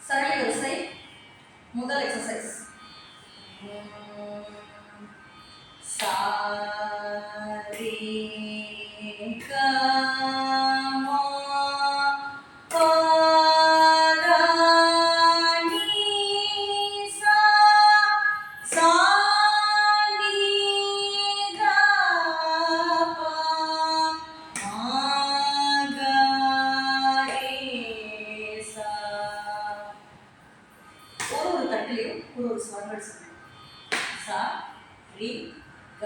சரளி வரிசை முதல் எக்ஸசைஸ். சா ரே க மா பா தா நீ சா சா நீ த பா மா க ரே சா. ஒரு தட்டிலையும் ஒரு ஸ்வரங்கள் சொன்னேன். சா ரி க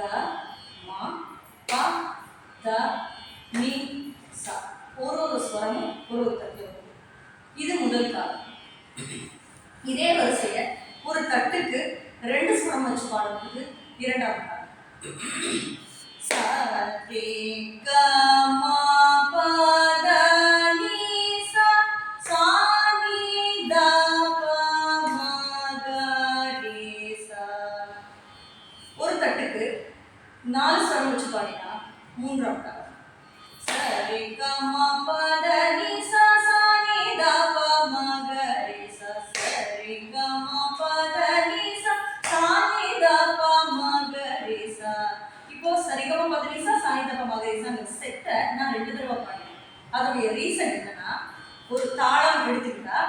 மா பா த நீ சா. ஒரு ஸ்வரமும் ஒரு தட்டிலும். இது முதல் காலம். இதே வரிசையை ஒரு தட்டுக்கு 2 ஸ்வரம் வச்சு பாடும்போது இரண்டாவது காலம். சா ரே க மா பா த நீ சா சா நீ த பா மா க ரே சா. ஒரு தட்டுக்கு 4 ஸ்வரம் வச்சு பாடினா மூன்றாம் காலம். சா ரே க மா பா த நீ சா சா நீ த பா மா க ரே சா சா ரே க மா பா த நீ சா சா நீ த பா மா க ரே சா. இப்போ சரிகம பா த நீ சா சா நீ த பா மா க ரே சா அந்த செட்டை நான் 2 தடவை பாடினேன். அதோடைய ரீசன் என்னன்னா, ஒரு தாளம் எடுத்துக்கிட்டா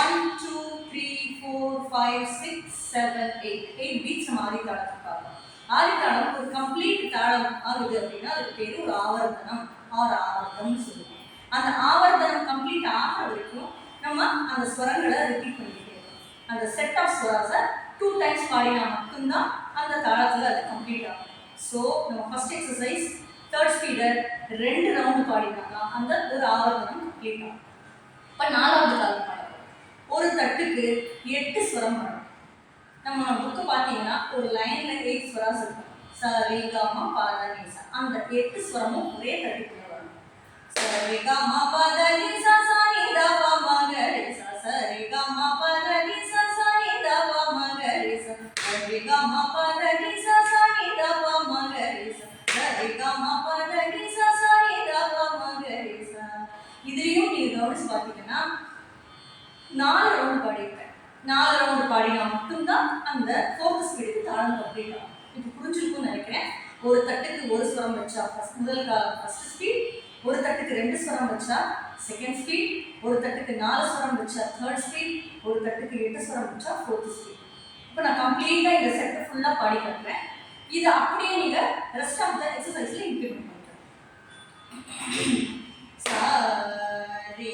1 2 3 4 5 6 7 8 பீட்ஸ் நம்ம ஆதி தாளத்தை பார்ப்போம். ஆதி தாளம் ஒரு கம்ப்ளீட் தாளம் ஆகுது அப்படின்னா அதுக்கு பேரு ஒரு ஆவர்த்தனம் ஆர் ஆவர்த்தனம்னு சொல்லுவோம். அந்த ஆவர்த்தனம் கம்ப்ளீட் ஆகிற வரைக்கும் நம்ம அந்த ஸ்வரங்களை ரிப்பீட் பண்ணிக்கிட்டே இருக்கோம். அந்த செட் ஆஃப் ஸ்வராஸை 2 டைம்ஸ் பாடினா மட்டும்தான் அந்த தாளத்தில் அது கம்ப்ளீட் ஆகும். ஸோ நம்ம first exercise third speeder 2 round பாடினாங்க அந்த ஒரு ஆவர்த்தனம் கம்ப்ளீட் ஆகும். இப்போ 4வது காலம் பாடணும். ஒரு தட்டுக்கு 8 ஸ்வரம் பாடணும். நம்ம புக்கு பார்த்தீங்கன்னா ஒரு லைன்ல 8 ஸ்வராஸ் இருக்கும். ச ரே க மா பா த நீ சா. அந்த 8 ஸ்வரமும் ஒரே தட்டுக்குள்ள வரணும். ச ரே க மா பா த நீ சா சா நீ த பா மா க ரே சா ச ரே க மா பா த நீ சா சா நீ த பா மா க ரே சா ச ரே க மா பா த நீ சா சா நீ த பா மா க ரே சா ச ரே க மா பா த நீ சா சா நீ த பா மா க ரே சா. இதுலயும் நீங்க கவனிச்சு பார்த்தீங்கன்னா 4 ரவுண்ட் பாடிருக்கேன். 4 ரவுண்ட் பாடினா மட்டும்தான் அந்த 4th ஸ்பீடுக்கு தாளம் கம்ப்ளீட் ஆகும். இப்போ புரிஞ்சிருக்கும்னு நினைக்கிறேன். ஒரு தட்டுக்கு ஒரு ஸ்வரம் வச்சா ஃபர்ஸ்ட் ஸ்பீட், ஒரு தட்டுக்கு 2 ஸ்வரம் வச்சா செகண்ட் ஸ்பீட், ஒரு தட்டுக்கு 4 ஸ்வரம் வச்சா தேர்ட் ஸ்பீட், ஒரு தட்டுக்கு 8 ஸ்வரம் வச்சா 4th ஸ்பீட். இப்போ நான் கம்ப்ளீட்டாக இந்த செட்டை ஃபுல்லாக பாடி காட்டுறேன். இது அப்படியே நீங்கள் ரெஸ்ட் ஆஃப் த எக்ஸசைஸில் இம்ப்ளிமெண்ட் பண்ணுறேன். சா ரே